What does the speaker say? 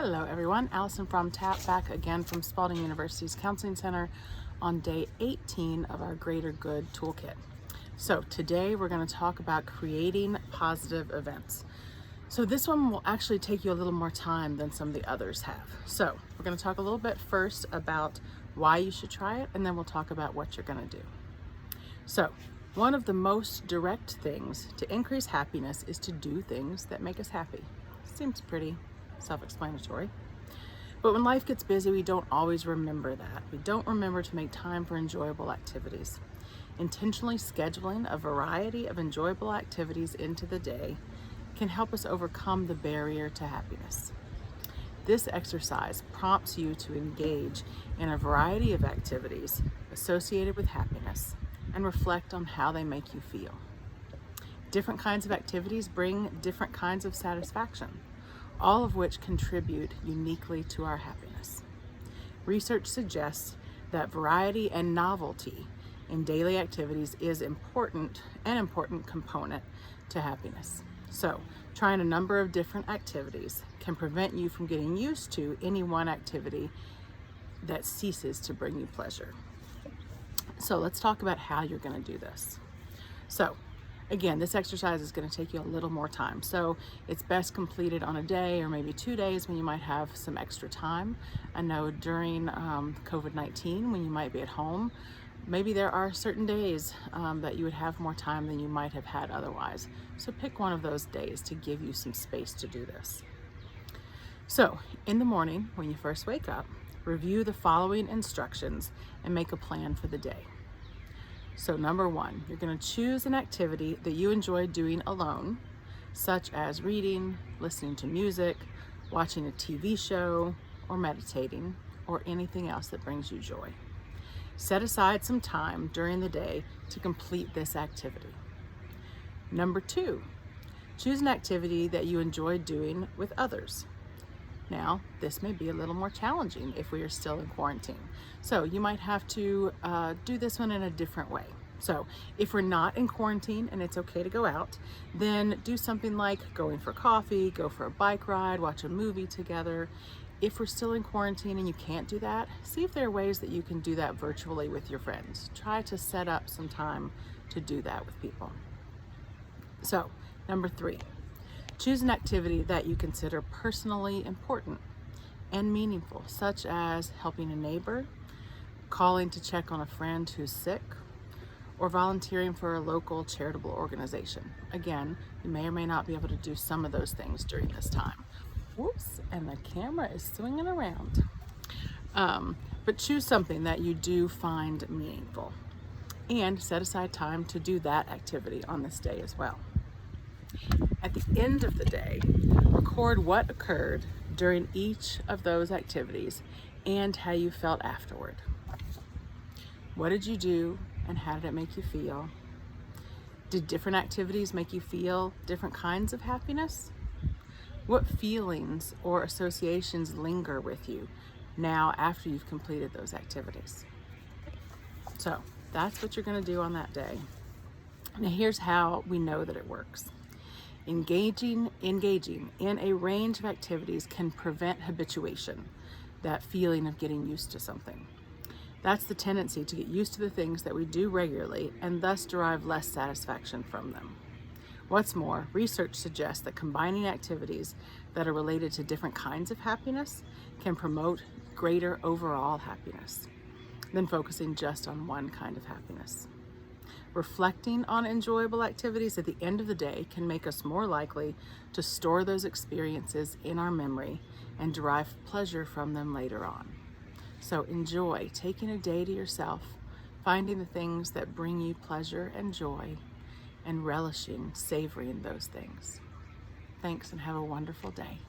Hello everyone, Allison From-Tapp back again from Spalding University's Counseling Center on day 18 of our Greater Good Toolkit. So today we're going to talk about creating positive events. So this one will actually take you a little more time than some of the others have. So we're going to talk a little bit first about why you should try it, and then we'll talk about what you're going to do. So one of the most direct things to increase happiness is to do things that make us happy. Seems pretty self-explanatory. But when life gets busy, we don't always remember that. We don't remember to make time for enjoyable activities. Intentionally scheduling a variety of enjoyable activities into the day can help us overcome the barrier to happiness. This exercise prompts you to engage in a variety of activities associated with happiness and reflect on how they make you feel. Different kinds of activities bring different kinds of satisfaction, all of which contribute uniquely to our happiness. Research suggests that variety and novelty in daily activities is an important component to happiness. So, trying a number of different activities can prevent you from getting used to any one activity that ceases to bring you pleasure. So let's talk about how you're going to do this. So, again, this exercise is going to take you a little more time. So it's best completed on a day or maybe 2 days when you might have some extra time. I know during COVID-19, when you might be at home, maybe there are certain days that you would have more time than you might have had otherwise. So pick one of those days to give you some space to do this. So in the morning, when you first wake up, review the following instructions and make a plan for the day. So number one, you're going to choose an activity that you enjoy doing alone, such as reading, listening to music, watching a TV show, or meditating, or anything else that brings you joy. Set aside some time during the day to complete this activity. Number two, choose an activity that you enjoy doing with others. Now, this may be a little more challenging if we are still in quarantine. So you might have to do this one in a different way. So if we're not in quarantine and it's okay to go out, then do something like going for coffee, go for a bike ride, watch a movie together. If we're still in quarantine and you can't do that, see if there are ways that you can do that virtually with your friends. Try to set up some time to do that with people. So, number three. Choose an activity that you consider personally important and meaningful, such as helping a neighbor, calling to check on a friend who's sick, or volunteering for a local charitable organization. Again, you may or may not be able to do some of those things during this time. Whoops, and the camera is swinging around. But choose something that you do find meaningful and set aside time to do that activity on this day as well. At the end of the day, record what occurred during each of those activities and how you felt afterward. What did you do and how did it make you feel? Did different activities make you feel different kinds of happiness? What feelings or associations linger with you now after you've completed those activities? So that's what you're going to do on that day. Now here's how we know that it works. Engaging in a range of activities can prevent habituation, that feeling of getting used to something. That's the tendency to get used to the things that we do regularly and thus derive less satisfaction from them. What's more, research suggests that combining activities that are related to different kinds of happiness can promote greater overall happiness than focusing just on one kind of happiness. Reflecting on enjoyable activities at the end of the day can make us more likely to store those experiences in our memory and derive pleasure from them later on. So enjoy taking a day to yourself, finding the things that bring you pleasure and joy, and relishing, savoring those things. Thanks and have a wonderful day.